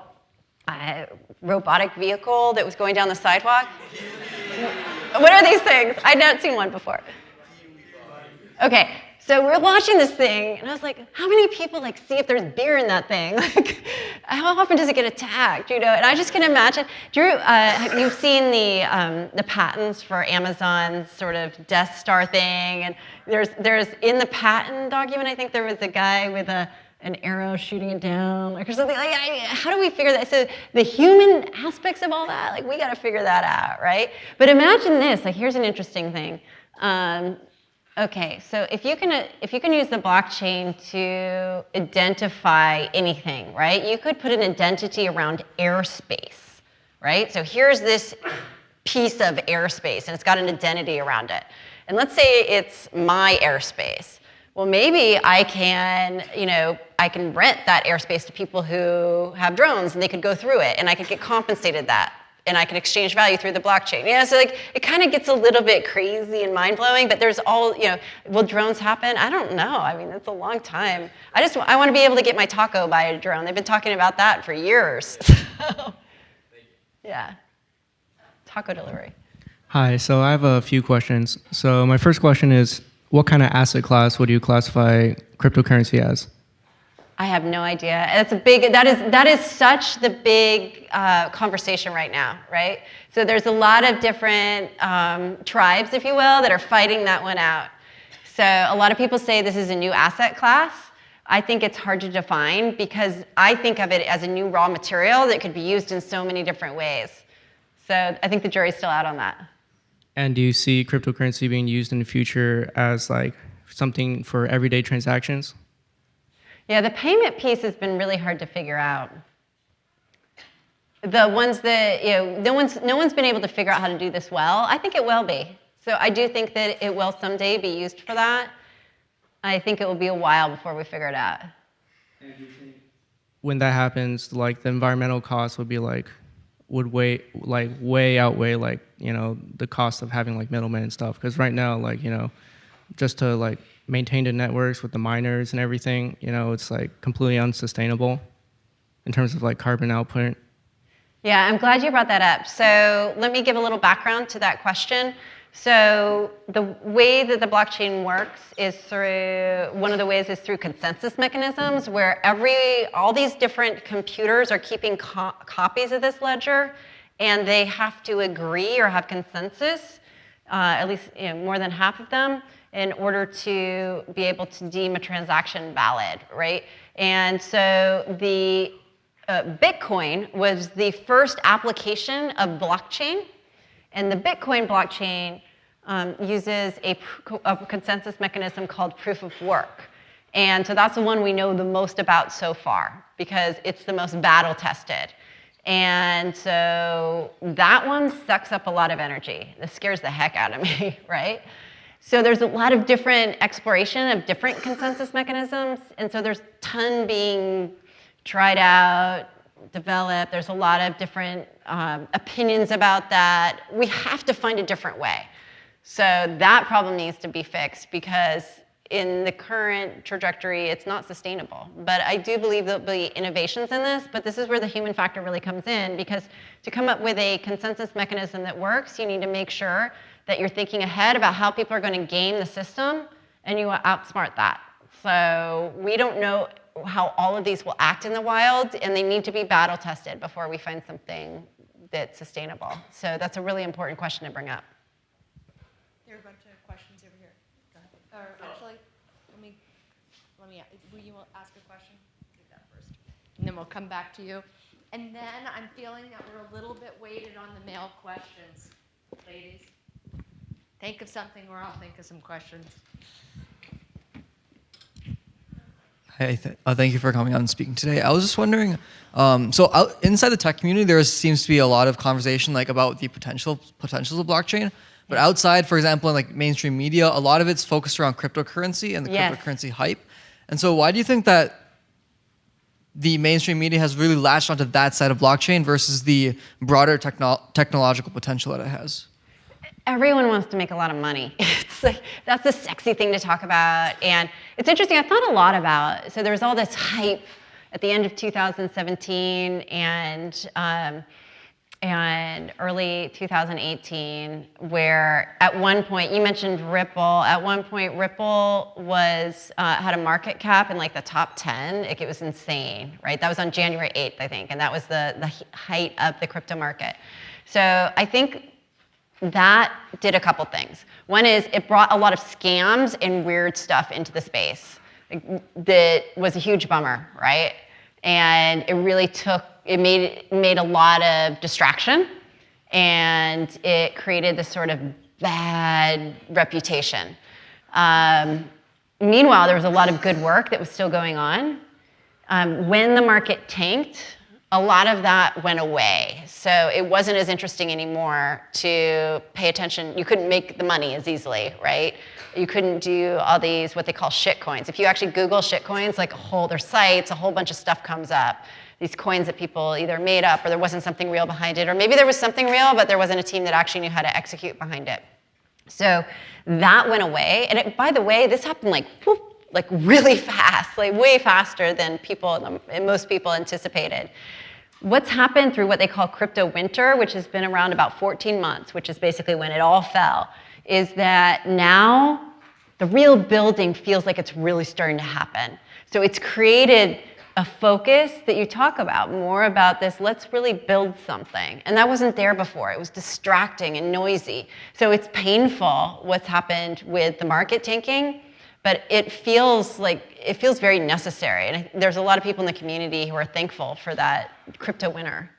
Speaker 2: robotic vehicle that was going down the sidewalk. What are these things? I'd not seen one before. Okay, so we're watching this thing, and I was like, how many people see if there's beer in that thing? How often does it get attacked? And I just can imagine. Drew, you've seen the patents for Amazon's sort of Death Star thing, and there's in the patent document, I think there was a guy with an arrow shooting it down, or something. How do we figure that? So the human aspects of all that, we got to figure that out, right? But imagine this. Here's an interesting thing. Okay, so if you can use the blockchain to identify anything, right? You could put an identity around airspace, right? So here's this piece of airspace, and it's got an identity around it. And let's say it's my airspace. Well, maybe I can rent that airspace to people who have drones, and they could go through it, and I could get compensated that. And I can exchange value through the blockchain. Yeah, so it kind of gets a little bit crazy and mind-blowing, but there's will drones happen? I don't know. I mean, it's a long time. I want to be able to get my taco by a drone. They've been talking about that for years. Yeah, taco delivery.
Speaker 6: Hi, so I have a few questions. So my first question is, what kind of asset class would you classify cryptocurrency as?
Speaker 2: I have no idea. That is such the big conversation right now, right? So there's a lot of different tribes, if you will, that are fighting that one out. So a lot of people say this is a new asset class. I think it's hard to define because I think of it as a new raw material that could be used in so many different ways. So I think the jury's still out on that.
Speaker 6: And do you see cryptocurrency being used in the future as something for everyday transactions?
Speaker 2: Yeah, the payment piece has been really hard to figure out. The ones that, no one's been able to figure out how to do this well. I think it will be. So I do think that it will someday be used for that. I think it will be a while before we figure it out.
Speaker 6: When that happens, the environmental costs would be would way outweigh the cost of having middlemen and stuff. Because right now, just to maintain the networks with the miners and everything, it's completely unsustainable in terms of carbon output.
Speaker 2: Yeah, I'm glad you brought that up. So let me give a little background to that question. So the way that the blockchain works is one of the ways is through consensus mechanisms, where all these different computers are keeping copies of this ledger, and they have to agree or have consensus, at least more than half of them, in order to be able to deem a transaction valid, right? And so the Bitcoin was the first application of blockchain, and the Bitcoin blockchain uses a consensus mechanism called proof of work. And so that's the one we know the most about so far, because it's the most battle tested. And so that one sucks up a lot of energy. This scares the heck out of me, right? So there's a lot of different exploration of different consensus mechanisms, and so there's a ton being tried out, developed. There's a lot of different opinions about that. We have to find a different way. So that problem needs to be fixed because in the current trajectory, it's not sustainable. But I do believe there'll be innovations in this, but this is where the human factor really comes in, because to come up with a consensus mechanism that works, you need to make sure that you're thinking ahead about how people are going to game the system, and you outsmart that. So we don't know how all of these will act in the wild, and they need to be battle tested before we find something that's sustainable. So that's a really important question to bring up.
Speaker 3: There are a bunch of questions over here. Go ahead. Or actually, will you ask a question? Do that first. And then we'll come back to you. And then I'm feeling that we're a little bit weighted on the male questions. Ladies, think of something or I'll think of some questions.
Speaker 7: Hey, thank you for coming out and speaking today. I was just wondering, inside the tech community, there seems to be a lot of conversation like about the potentials of blockchain. But outside, for example, in like mainstream media, a lot of it's focused around cryptocurrency and the cryptocurrency hype. And so why do you think that the mainstream media has really latched onto that side of blockchain versus the broader technological potential that it has?
Speaker 2: Everyone wants to make a lot of money. It's like, that's the sexy thing to talk about. And it's interesting, I thought a lot about, so there was all this hype at the end of 2017 and early 2018, where at one point, you mentioned Ripple, at one point Ripple was, had a market cap in like the top 10. It was insane, right? That was on January 8th, I think, and that was the height of the crypto market. So I think that did a couple things. One is it brought a lot of scams and weird stuff into the space. That was a huge bummer, right? And it really made a lot of distraction, and it created this sort of bad reputation. Meanwhile, there was a lot of good work that was still going on. When the market tanked, a lot of that went away. So it wasn't as interesting anymore to pay attention. You couldn't make the money as easily, right? You couldn't do all these, what they call shit coins. If you actually Google shit coins, like their sites, a whole bunch of stuff comes up. These coins that people either made up or there wasn't something real behind it, or maybe there was something real, but there wasn't a team that actually knew how to execute behind it. So that went away. And by the way, this happened like really fast, like way faster than most people anticipated. What's happened through what they call crypto winter, which has been around about 14 months, which is basically when it all fell, is that now the real building feels like it's really starting to happen. So it's created a focus that you talk about, more about this, let's really build something. And that wasn't there before. It was distracting and noisy. So it's painful what's happened with the market tanking, but it feels very necessary. And there's a lot of people in the community who are thankful for that crypto winter.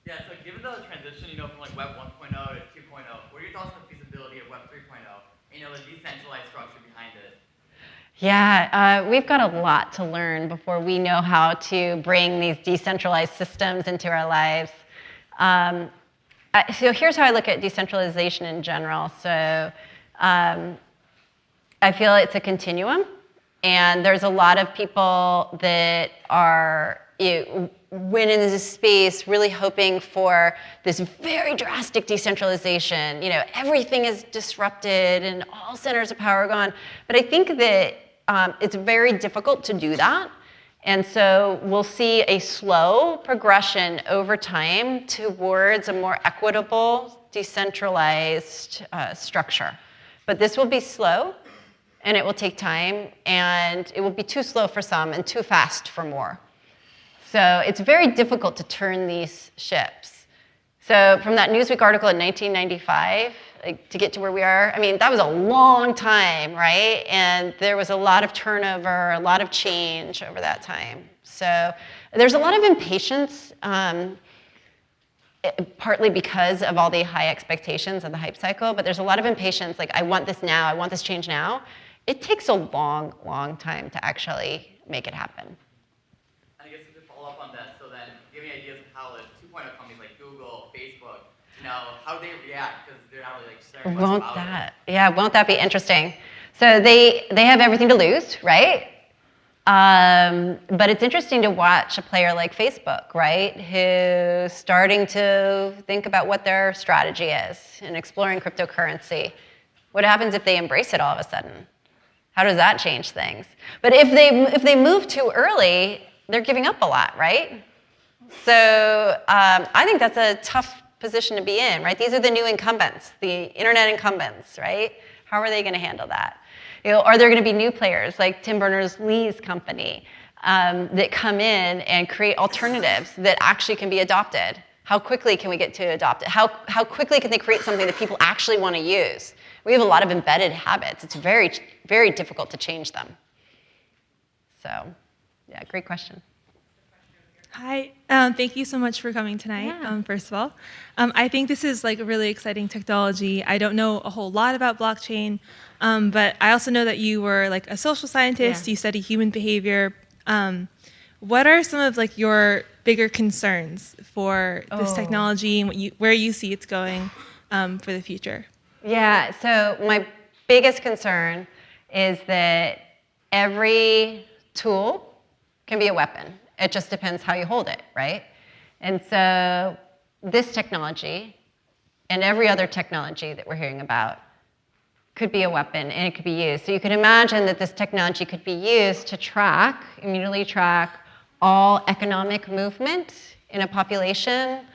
Speaker 8: Yeah, so given the transition, from like Web 1.0 to 2.0, what are your thoughts on the feasibility of Web 3.0 and, the decentralized structure behind it?
Speaker 2: Yeah, we've got a lot to learn before we know how to bring these decentralized systems into our lives. So here's how I look at decentralization in general. So I feel it's a continuum, and there's a lot of people that are went into this space really hoping for this very drastic decentralization. Everything is disrupted and all centers of power are gone. But I think that it's very difficult to do that. And so we'll see a slow progression over time towards a more equitable, decentralized structure. But this will be slow, and it will take time, and it will be too slow for some and too fast for more. So it's very difficult to turn these ships. So from that Newsweek article in 1995, to get to where we are, that was a long time, right? And there was a lot of turnover, a lot of change over that time. So there's a lot of impatience, partly because of all the high expectations of the hype cycle, but there's a lot of impatience, like I want this now, I want this change now. It takes a long, long time to actually make it happen.
Speaker 8: I guess to follow up on that, so then give me ideas of how the 2.0 companies like Google, Facebook, to how do they react? Because they're not really like sharing much
Speaker 2: Won't
Speaker 8: about
Speaker 2: that? Yeah, won't that be interesting? So they have everything to lose, right? But it's interesting to watch a player like Facebook, right, who's starting to think about what their strategy is and exploring cryptocurrency. What happens if they embrace it all of a sudden? How does that change things? But if they move too early, they're giving up a lot, right? So I think that's a tough position to be in, right? These are the new incumbents, the internet incumbents, right? How are they going to handle that? You know, are there going to be new players like Tim Berners-Lee's company that come in and create alternatives that actually can be adopted? How quickly can we get to adopt it? How quickly can they create something that people actually want to use? We have a lot of embedded habits. It's very, very difficult to change them. So, yeah, great question.
Speaker 9: Hi, thank you so much for coming tonight,
Speaker 2: Yeah.
Speaker 9: first of all. I think this is like a really exciting technology. I don't know a whole lot about blockchain, but I also know that you were like a social scientist,
Speaker 2: Yeah.
Speaker 9: you study human behavior. What are some of like your bigger concerns for this technology and where you see it's going for the future?
Speaker 2: Yeah, so my biggest concern is that every tool can be a weapon. It just depends how you hold it, right? And so this technology and every other technology that we're hearing about could be a weapon and it could be used. So you can imagine that this technology could be used to track, immediately track all economic movement in a population,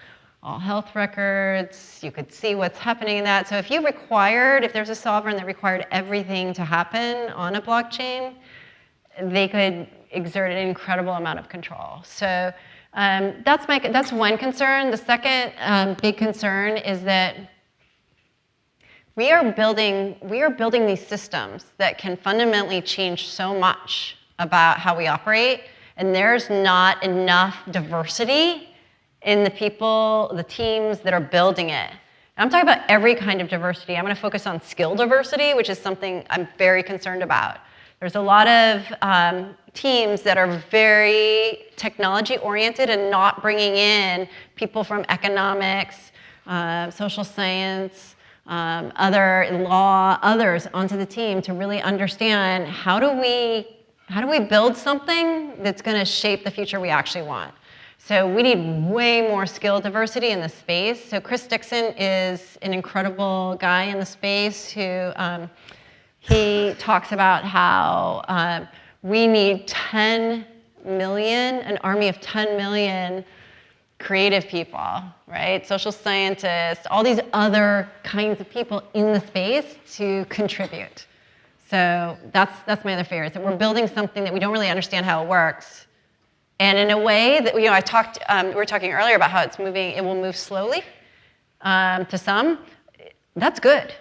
Speaker 2: all health records. You could see what's happening in that. So if there's a sovereign that required everything to happen on a blockchain, they could exert an incredible amount of control. So that's one concern. The second big concern is that we are building these systems that can fundamentally change so much about how we operate, and there's not enough diversity in the people, the teams that are building it. And I'm talking about every kind of diversity. I'm going to focus on skill diversity, which is something I'm very concerned about. There's a lot of teams that are very technology-oriented and not bringing in people from economics, social science, other law, others onto the team to really understand how do we build something that's going to shape the future we actually want. So we need way more skill diversity in the space. So Chris Dixon is an incredible guy in the space who he talks about how we need 10 million, an army of 10 million creative people, right? Social scientists, all these other kinds of people in the space to contribute. So that's my other fear, is that we're building something that we don't really understand how it works. And in a way that, we were talking earlier about how it will move slowly to some. That's good,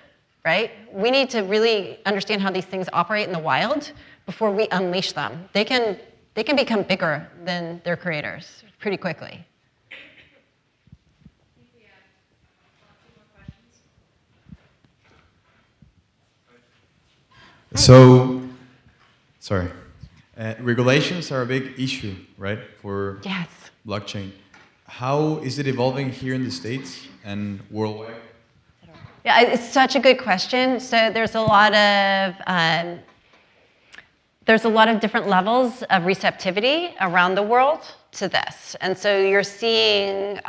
Speaker 2: right? We need to really understand how these things operate in the wild before we unleash them. They can become bigger than their creators pretty quickly.
Speaker 10: So, sorry. Regulations are a big issue, right, for
Speaker 2: Yes.
Speaker 10: blockchain. How is it evolving here in the States and worldwide?
Speaker 2: Yeah, it's such a good question. So there's a lot of different levels of receptivity around the world to this. And so you're seeing,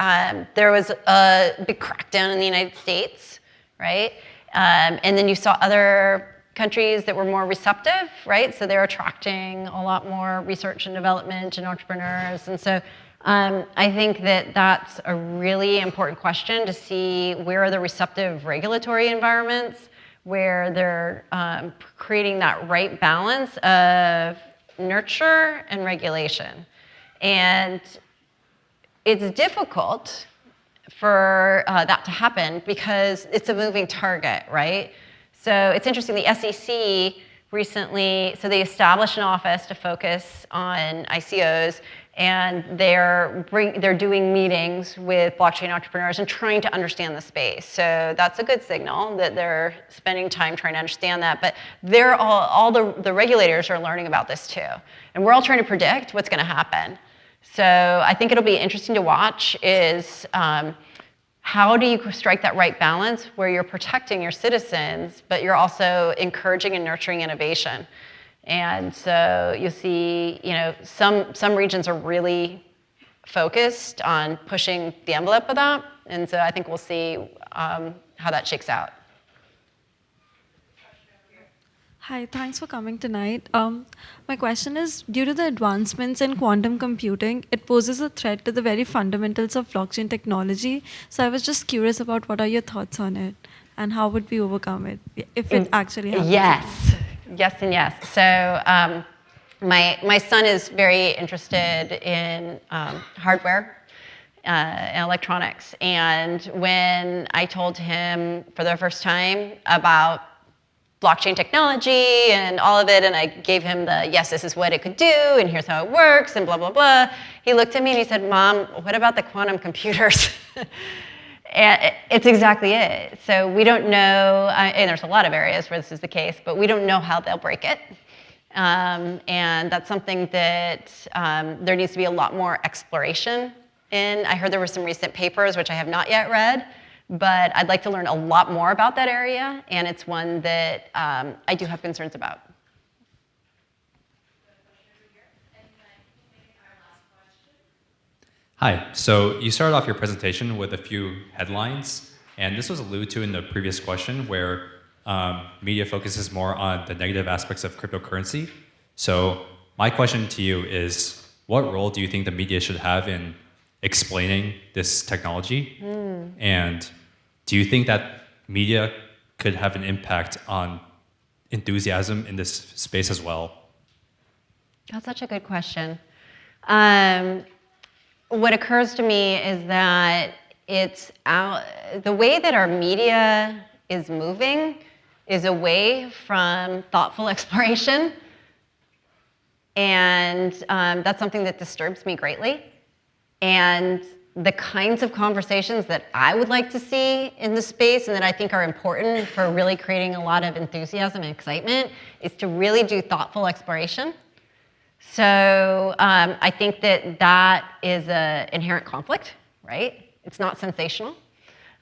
Speaker 2: there was a big crackdown in the United States, right? And then you saw other countries that were more receptive, right? So they're attracting a lot more research and development and entrepreneurs. And so I think that that's a really important question, to see where are the receptive regulatory environments, where they're creating that right balance of nurture and regulation. And it's difficult for that to happen because it's a moving target, right? So it's interesting, the SEC recently, so they established an office to focus on ICOs, and they're doing meetings with blockchain entrepreneurs and trying to understand the space. So that's a good signal that they're spending time trying to understand that. But they're all the regulators are learning about this too. And we're all trying to predict what's going to happen. So I think it'll be interesting to watch is how do you strike that right balance where you're protecting your citizens, but you're also encouraging and nurturing innovation? And so you'll see, some regions are really focused on pushing the envelope of that. And so I think we'll see how that shakes out.
Speaker 11: Hi, thanks for coming tonight. My question is, due to the advancements in quantum computing, it poses a threat to the very fundamentals of blockchain technology. So I was just curious about what are your thoughts on it, and how would we overcome it if it actually happens?
Speaker 2: Yes, and yes. So my son is very interested in hardware, electronics. And when I told him for the first time about blockchain technology and all of it, and I gave him the, yes, this is what it could do, and here's how it works, and blah, blah, blah, he looked at me and he said, Mom, what about the quantum computers? And it's exactly it. So we don't know, and there's a lot of areas where this is the case, but we don't know how they'll break it. And that's something that there needs to be a lot more exploration in. I heard there were some recent papers, which I have not yet read, but I'd like to learn a lot more about that area, and it's one that I do have concerns about.
Speaker 12: Hi, so you started off your presentation with a few headlines, and this was alluded to in the previous question where media focuses more on the negative aspects of cryptocurrency. So my question to you is, what role do you think the media should have in explaining this technology? And do you think that media could have an impact on enthusiasm in this space as well?
Speaker 2: That's such a good question. What occurs to me is that the way that our media is moving is away from thoughtful exploration. And that's something that disturbs me greatly. And the kinds of conversations that I would like to see in the space and that I think are important for really creating a lot of enthusiasm and excitement is to really do thoughtful exploration. So I think that is an inherent conflict, right? It's not sensational.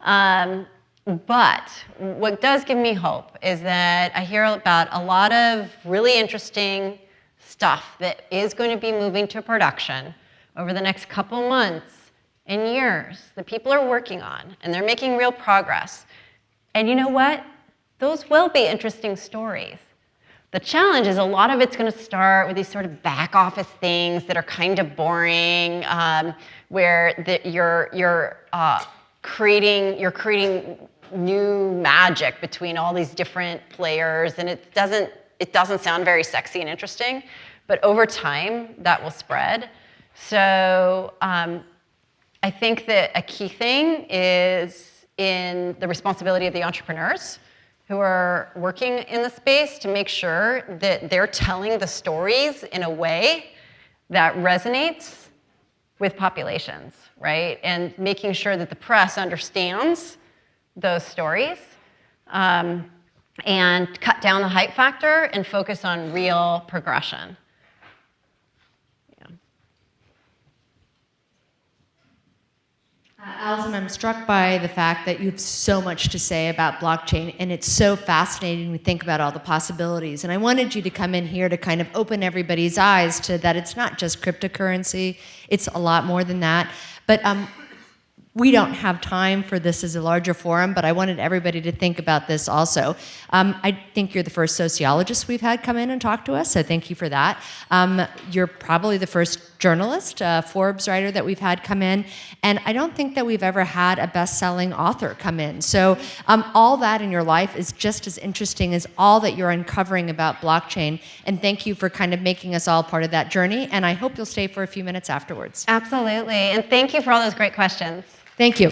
Speaker 2: But what does give me hope is that I hear about a lot of really interesting stuff that is going to be moving to production over the next couple months and years that people are working on, and they're making real progress. And you know what? Those will be interesting stories. The challenge is a lot of it's going to start with these sort of back office things that are kind of boring, where you're creating new magic between all these different players, and it doesn't sound very sexy and interesting, but over time that will spread. So I think that a key thing is in the responsibility of the entrepreneurs who are working in the space to make sure that they're telling the stories in a way that resonates with populations, right? And making sure that the press understands those stories and cut down the hype factor and focus on real progression.
Speaker 3: Alison, I'm struck by the fact that you have so much to say about blockchain, and it's so fascinating to think about all the possibilities. And I wanted you to come in here to kind of open everybody's eyes to that it's not just cryptocurrency, it's a lot more than that. But we don't have time for this as a larger forum, but I wanted everybody to think about this also. I think you're the first sociologist we've had come in and talk to us, so thank you for that. You're probably the first journalist, Forbes writer that we've had come in, and I don't think that we've ever had a best-selling author come in. So all that in your life is just as interesting as all that you're uncovering about blockchain, and thank you for kind of making us all part of that journey, and I hope you'll stay for a few minutes afterwards.
Speaker 2: Absolutely, and thank you for all those great questions.
Speaker 3: Thank you.